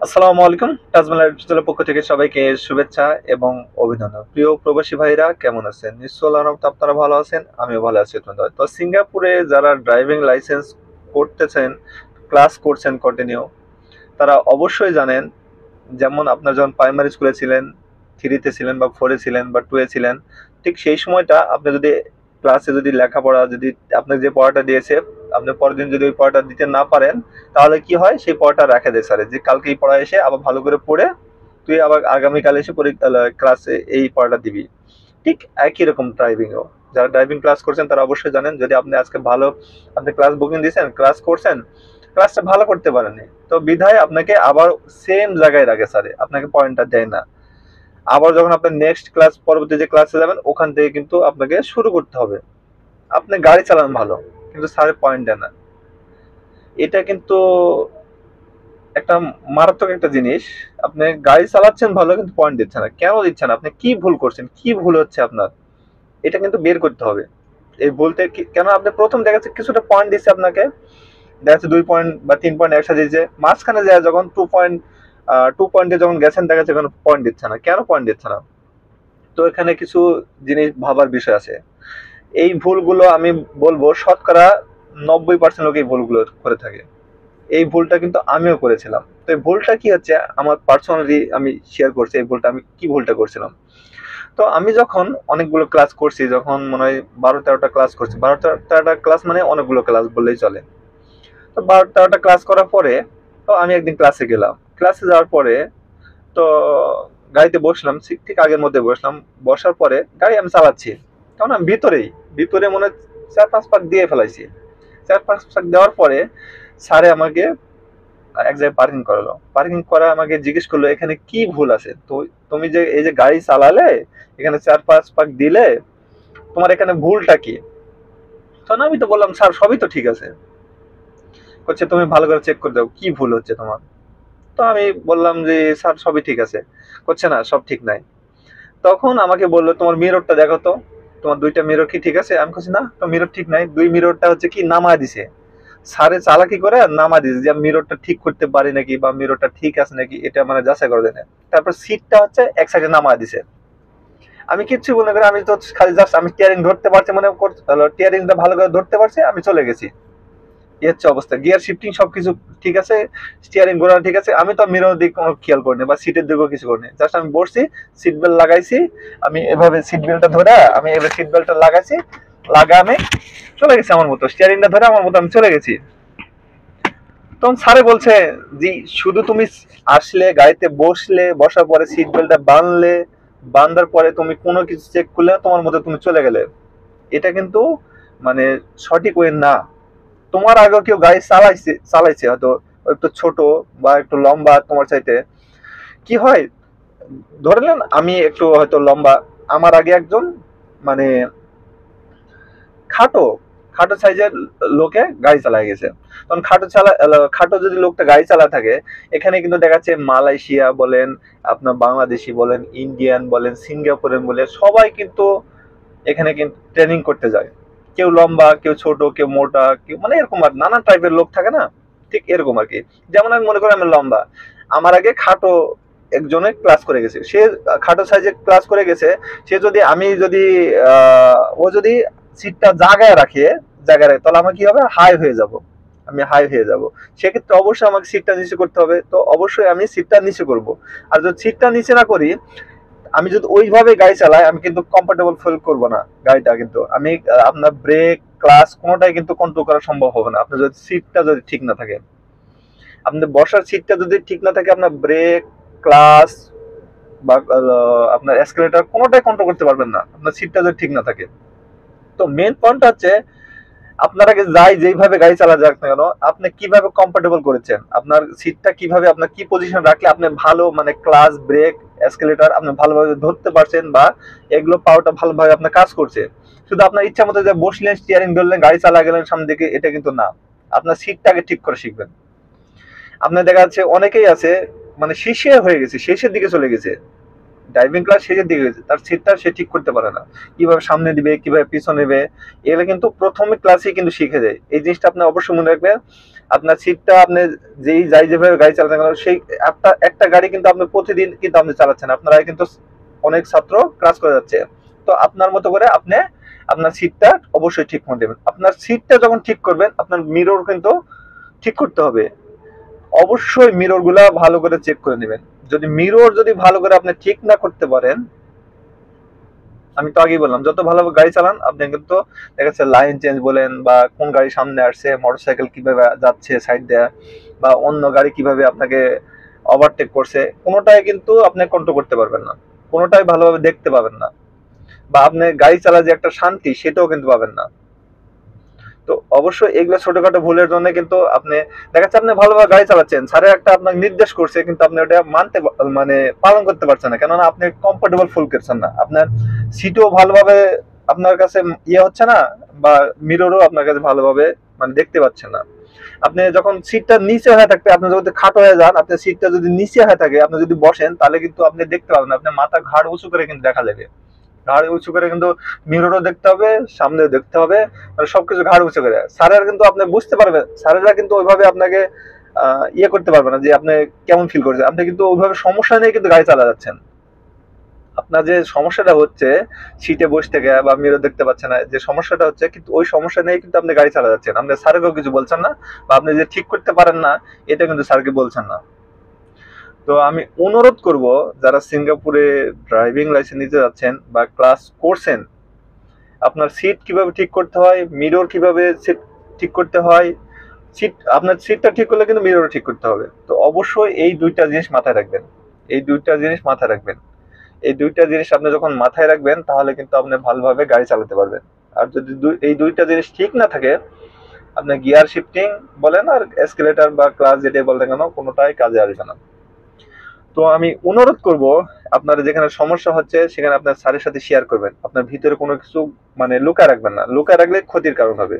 আসসালামু আলাইকুম। তাজমহল আর্টিফিশিয়ালের পক্ষ থেকে সবাইকে শুভেচ্ছা এবং অভিনন্দন। প্রিয় প্রবাসী ভাইরা কেমন আছেন? নিশ্চয়ই আল্লাহর রহমতে আপনারা ভালো আছেন। আমিও ভালো আছি ধন্যবাদ। তো সিঙ্গাপুরে যারা ড্রাইভিং লাইসেন্স করতেছেন, ক্লাস করছেন কন্টিনিউ, তারা অবশ্যই জানেন যেমন আপনার যখন প্রাইমারি স্কুলে ছিলেন, 3 তে ছিলেন বা 4 এ ছিলেন বা 2 এ ছিলেন, ঠিক সেই সময়টা আপনি যদি ক্লাসে যদি লেখাপড়া যদি আপনাকে যে পড়াটা দিয়েছে, আপনি পরের দিন যদি ওই পড়াটা দিতে না পারেন, তাহলে কি হয়? সেই পড়াটা রেখে দেয় স্যারে যে কালকে এই পড়া এসে আবার ভালো করে পড়ে তুই আবার আগামীকাল এসে ক্লাসে এই পড়াটা দিবি। ঠিক একই রকম ড্রাইভিংও। যারা ড্রাইভিং ক্লাস করছেন তারা অবশ্যই জানেন যদি আপনি আজকে ভালো আপনি ক্লাস বুকিং দিয়েছেন, ক্লাস করছেন, ক্লাসটা ভালো করতে পারেননি। তো বিধায় আপনাকে আবার সেম জায়গায় রাখে স্যারে, আপনাকে পয়েন্টটা দেয় না। আবার যখন আপনি নেক্সট ক্লাস পরবর্তী যে ক্লাসে যাবেন ওখান থেকে কিন্তু আপনাকে শুরু করতে হবে। আপনি গাড়ি চালান ভালো, কিন্তু স্যারের পয়েন্ট দেয় না। এটা কিন্তু একটা মারাত্মক একটা জিনিস। আপনি গাড়ি চালাচ্ছেন ভালো কিন্তু পয়েন্ট দিচ্ছে না। কেন দিচ্ছে না? আপনি কি ভুল করছেন? কি ভুল হচ্ছে আপনার? এটা কিন্তু বের করতে হবে। এই বলতে কেন আপনি প্রথম দেখা যাচ্ছে কিছুটা পয়েন্ট দিচ্ছে আপনাকে, দেখা যাচ্ছে 2 পয়েন্ট বা 3 পয়েন্ট একসাথে দিচ্ছে, মাঝখানে যায় যখন 2 পয়েন্ট, 2 পয়েন্টে যখন গেছেন দেখা যাচ্ছে কোনো পয়েন্ট দিচ্ছে না। কেন পয়েন্ট দিচ্ছে না? তো এখানে কিছু জিনিস ভাবার বিষয় আছে। এই ভুলগুলো আমি বলবো শতকরা 90% লোক এই ভুলগুলো করে থাকে। এই ভুলটা কিন্তু আমিও করেছিলাম। তো এই ভুলটা কি হচ্ছে, আমার পার্সোনালি আমি শেয়ার করছি এই ভুলটা আমি কি ভুলটা করছিলাম। তো আমি যখন অনেকগুলো ক্লাস করছি, যখন মনে হয় 12-13টা ক্লাস করছি, 12-13টা ক্লাস মানে অনেকগুলো ক্লাস বললেই চলে। তো 12-13টা ক্লাস করার পরে তো আমি একদিন ক্লাসে গেলাম। ক্লাসে যাওয়ার পরে তো গাড়িতে বসলাম, ঠিক আগের মধ্যে বসলাম। বসার পরে গাড়ি আমি চালাচ্ছি, তখন আমি ভিতরে মনে হয় 4-5 পাক দিয়ে ফেলাইছি। 4-5 পাক দেওয়ার পরে স্যারে আমাকে এক জায়গায় পার্কিং করালো। পার্কিং করা আমাকে জিজ্ঞেস করলো এখানে কি ভুল আছে। তো তুমি যে এই যে গাড়ি চালালে, এখানে 4-5 পাক দিলে, তোমার এখানে ভুলটা কি? তখন আমি তো বললাম স্যার সবই তো ঠিক আছে। করছে তুমি ভালো করে চেক করে দাও কি ভুল হচ্ছে তোমার। তো আমি বললাম যে স্যার সবই ঠিক আছে। করছে না সব ঠিক নাই। তখন আমাকে বললো তোমার মিররটা দেখো তো, তোমার 2টা মিরর কি ঠিক আছে? আমি বলছি না, তো মিরর ঠিক নাই, 2 মিররটা হচ্ছে কি নামায় দিছে। স্যারে চালাকি করে আর নামা দিছে যে মিররটা ঠিক করতে পারি নাকি বা মিররটা ঠিক আছে নাকি এটা মানে যাচাই করে দেয় না। তারপর সিটটা হচ্ছে এক সাইডে নামায় দিছে। আমি কিচ্ছু মনে করি, আমি তো খালি জাস্ট আমি টিয়ারিং ধরতে পারছি, মানে টিয়ারিংটা ভালো করে ধরতে পারছি, আমি চলে গেছি। এই হচ্ছে অবস্থা, গিয়ার শিফটিং সবকিছু ঠিক আছে, স্টিয়ারিং ঘোরানো ঠিক আছে, আমি তো মিরর দিক কোনো খেয়াল করিনি বা সিটের দিকেও কিছু করিনি, জাস্ট আমি বসছি, সিট বেল্ট লাগাইছি, আমি এভাবে সিট বেল্টটা ধরে আমি এভাবে সিট বেল্টটা লাগাইছি, লাগা আমি চলে গেছি আমার মতো, স্টিয়ারিংটা ধরে আমার মতো আমি চলে গেছি। তখন স্যারে বলছে জি, শুধু তুমি আসলে গাড়িতে বসলে, বসার পরে সিট বেল্টটা বাঁধলে, বাঁধার পরে তুমি কোনো কিছু চেক করলে না, তোমার মতো তুমি চলে গেলে, এটা কিন্তু মানে সঠিক ওয়ে না। তোমার আগে কেউ গাড়ি চালাইছে হয়তো একটু ছোট বা একটু লম্বা তোমার চাইতে, কি হয়, ধরে নেন আমি একটু হয়তো লম্বা, আমার আগে একজন মানে খাটো খাটো সাইজের লোকে গাড়ি চালায় গেছে। তখন খাটো যদি লোকটা গাড়ি চালা থাকে, এখানে কিন্তু দেখা যাচ্ছে মালয়েশিয়া বলেন, আপনার বাংলাদেশি বলেন, ইন্ডিয়ান বলেন, সিঙ্গাপুরের বলেন, সবাই কিন্তু এখানে কিন্তু ট্রেনিং করতে যায়। কেউ লম্বা, কেউ ছোট, কেউ মোটা, কেউ মানে এরকম আর নানান টাইপের লোক থাকে না, ঠিক এরকম আর কি। যেমন আমি মনে করি আমি লম্বা, আমার আগে খাটো একজনে ক্লাস করে গেছে, সে খাটো সাইজে ক্লাস করে গেছে। সে যদি আমি যদি ও যদি সিটটা জায়গায় রাখে তাহলে আমার কি হবে, হাই হয়ে যাব, আমি হাই হয়ে যাব। সেক্ষেত্রে অবশ্যই আমাকে সিটটা নিচে করতে হবে, তো অবশ্যই আমি সিটটা নিচে করব। আর যদি সিটটা নিচে না করি, আমি যদি ওইভাবে গাড়ি চালাই, আমি কিন্তু কমফোর্টেবল ফিল করবো না গাড়িটা, কিন্তু আমি আপনার ব্রেক ক্লাস কোনোটাই কিন্তু কন্ট্রোল করা সম্ভব হবে না আপনার যদি সিটটা যদি ঠিক না থাকে। আপনার বসার সিটটা যদি ঠিক না থাকে, আপনার ব্রেক, ক্লাস বা আপনার এসকেলেটর কোনোটাই কন্ট্রোল করতে পারবেন না আপনার সিটটা যদি ঠিক না থাকে। তো মেন পয়েন্ট হচ্ছে আপনার আগে যাই যেইভাবে গাড়ি চালা যাক না কেন, আপনি কিভাবে কমফোর্টেবল করেছেন, আপনার সিটটা কিভাবে, আপনার কি পজিশন রাখলে আপনি ভালো মানে ক্লাস, ব্রেক, এসকেলেটর আপনি ভালোভাবে ধরতে পারছেন বা এগুলো পাওয়াটা ভালোভাবে আপনার কাজ করছে। শুধু আপনার ইচ্ছা মতো যে বসলেন, স্টিয়ারিং ধরলেন, গাড়ি চালা গেলেন সামনের দিকে, এটা কিন্তু না। আপনার সিটটাকে ঠিক করে শিখবেন। আপনার দেখা যাচ্ছে অনেকেই আছে মানে শেষের দিকে চলে গেছে, ড্রাইভিং ক্লাস শেষের দিকে গেছে, তার সিটটা সে ঠিক করতে পারে না, কিভাবে সামনে দিবে, কিভাবে পিছনে নেবে, এগুলো কিন্তু প্রথমে ক্লাসে কিন্তু শিখে যায়। এই জিনিসটা আপনি অবশ্যই মনে রাখবেন। আপনার সিটটা আপনি যাই যেভাবে গাড়ি চালাতে গেল সেই একটা গাড়ি কিন্তু আপনি প্রতিদিন কিন্তু আপনি চালাচ্ছেন, আপনারা কিন্তু অনেক ছাত্র ক্লাস করে যাচ্ছে। তো আপনার মতো করে আপনি আপনার সিটটা অবশ্যই ঠিক করে দেবেন। আপনার সিটটা যখন ঠিক করবেন আপনার মিরর কিন্তু ঠিক করতে হবে। অবশ্যই মিরর গুলা ভালো করে চেক করে নেবেন। যদি মিরর যদি ভালো করে আপনি ঠিক না করতে পারেন, আমি তো আগেই বললাম যত ভালো গাড়ি চালান আপনি কিন্তু দেখা যাচ্ছে লাইন চেঞ্জ বলেন বা কোন গাড়ি সামনে আসছে, মোটরসাইকেল কিভাবে যাচ্ছে সাইড দেয়া, বা অন্য গাড়ি কিভাবে আপনাকে ওভারটেক করছে, কোনোটাই কিন্তু আপনি কন্ট্রোল করতে পারবেন না, কোনোটাই ভালোভাবে দেখতে পাবেন না, বা আপনি গাড়ি চালা যে একটা শান্তি সেটাও কিন্তু পাবেন না। তো অবশ্যই এগুলো ছোটখাটো ভুলের জন্য কিন্তু আপনি দেখা যাচ্ছে আপনি ভালোভাবে গাড়ি চালাচ্ছেন, স্যারে একটা আপনাকে নির্দেশ করছে কিন্তু আপনি ওটা মানে পালন করতে পারছেন না, কেননা আপনি কমফোর্টেবল ফুল করছেন না, আপনার সিটও ভালোভাবে আপনার কাছে হচ্ছে না, বা মিররও আপনার কাছে ভালোভাবে মানে দেখতে পাচ্ছেন না। আপনি যখন সিটটা নিচে হয়ে থাকবে, আপনি যদি খাটো হয়ে যান, আপনার সিটটা যদি নিচে হয়ে থাকে, আপনি যদি বসেন তাহলে কিন্তু আপনি দেখতে পাবেন না, আপনার মাথা ঘাড় উঁচু করে কিন্তু দেখা যাবে, ঘাড় উঁচু করে কিন্তু মিররও দেখতে হবে, সামনেও দেখতে হবে, মানে সবকিছু ঘাড় উঁচু করে। স্যারেরা কিন্তু আপনি বুঝতে পারবেন, স্যারেরা কিন্তু ওইভাবে আপনাকে করতে পারবে না যে আপনি কেমন ফিল করছেন, আপনি কিন্তু ওইভাবে সমস্যা নিয়ে কিন্তু গাড়ি চালা যাচ্ছেন। আপনার যে সমস্যাটা হচ্ছে সিটে বসে থেকে বা মিরর দেখতে পাচ্ছেন না, যে সমস্যাটা হচ্ছে কিন্তু ওই সমস্যা নিয়ে কিন্তু আপনি গাড়ি চালা যাচ্ছেন, আপনি স্যারকেও কিছু বলছেন না, বা আপনি যে ঠিক করতে পারেন না এটা কিন্তু স্যারকে বলছেন না। তো আমি অনুরোধ করব, যারা সিঙ্গাপুরে ড্রাইভিং লাইসেন্স নিতে যাচ্ছেন বা ক্লাস করছেন, আপনার সিট কিভাবে ঠিক করতে হয়, মিরর কিভাবে সিট ঠিক করতে হয়, আপনার সিটটা ঠিক করলে কিন্তু মিরর ঠিক করতে হবে। তো অবশ্যই এই দুইটা জিনিস মাথায় রাখবেন, এই দুইটা জিনিস মাথায় রাখবেন, এই দুইটা জিনিস আপনি যখন মাথায় রাখবেন তাহলে কিন্তু আপনি ভালোভাবে গাড়ি চালাতে পারবেন। আর যদি এই দুইটা জিনিস ঠিক না থাকে, আপনার গিয়ার শিফটিং বলেন আর এসকেলেটর বা ক্লাস যেটাই বলেন কেন, কোনোটাই কাজে আসবে না। তো আমি অনুরোধ করব, আপনার যেখানে সমস্যা হচ্ছে সেখানে আপনার স্যারের সাথে শেয়ার করবেন, আপনার ভিতরে কোনো কিছু মানে লুকায় রাখবেন না, লুকায় রাখলে ক্ষতির কারণ হবে।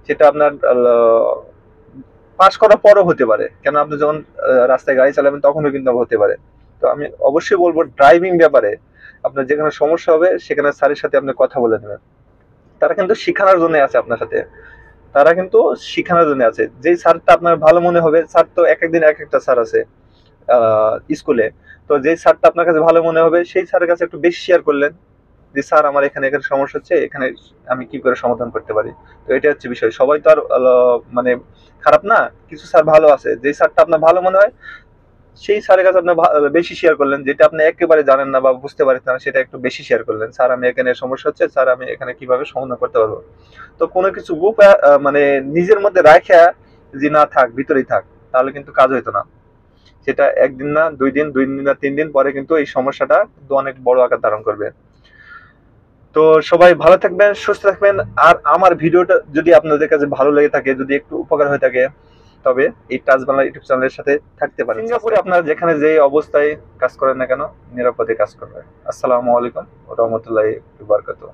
সেটা আপনার পাস করার পরও হতে পারে, কেন আপনি যখন রাস্তায় গাড়ি চালাবেন তখনও কিন্তু হতে পারে। তো আমি অবশ্যই বলবো ড্রাইভিং ব্যাপারে আপনার যেখানে সমস্যা হবে সেখানে স্যারের সাথে আপনি কথা বলে নেবেন। তারা কিন্তু শিখানোর জন্য আছে আপনার সাথে, তারা কিন্তু শিখানোর জন্য আছে। যেই স্যারটা আপনার ভালো মনে হবে, স্যার তো এক একদিন এক একটা স্যার আছে স্কুলে, তো যেই স্যারটা আপনার কাছে ভালো মনে হবে সেই স্যারের কাছে একটু বেশি শেয়ার করলেন, যে স্যার আমার এখানে এখানে সমস্যা হচ্ছে, এখানে আমি কি করে সমাধান করতে পারি। তো এটা হচ্ছে বিষয়, সবাই তো আর মানে খারাপ না, কিছু স্যার ভালো আছে, যেই স্যারটা আপনার ভালো মনে হয় সেই স্যারের কাছে আপনি বেশি শেয়ার করলেন, যেটা আপনি একেবারে জানেন না বা বুঝতে পারছেন না সেটা একটু বেশি শেয়ার করলেন, স্যার আমি এখানে সমস্যা হচ্ছে, স্যার আমি এখানে কিভাবে সমাধান করতে পারবো। তো কোনো কিছু গ্রুপ মানে নিজের মধ্যে রাখা যে না থাক ভিতরেই থাক, তাহলে কিন্তু কাজ হইতো না। সেটা একদিন না দুই দিন, দুই দিন না তিন দিন পরে কিন্তু এই সমস্যাটা কিন্তু অনেক বড় আকার ধারণ করবে। তো সবাই ভালো থাকবেন, সুস্থ থাকবেন। আর আমার ভিডিওটা যদি আপনাদের কাছে ভালো লেগে থাকে, যদি একটু উপকার হয়ে থাকে, তবে এই টাচ বাংলা ইউটিউব চ্যানেলের সাথে থাকতে পারেন। সিঙ্গাপুরে আপনারা যেখানে যে অবস্থায় কাজ করেন না কেন, নিরাপদে কাজ করবেন। আসসালামু আলাইকুম ওয়া রাহমাতুল্লাহি ওয়া বারাকাতুহু।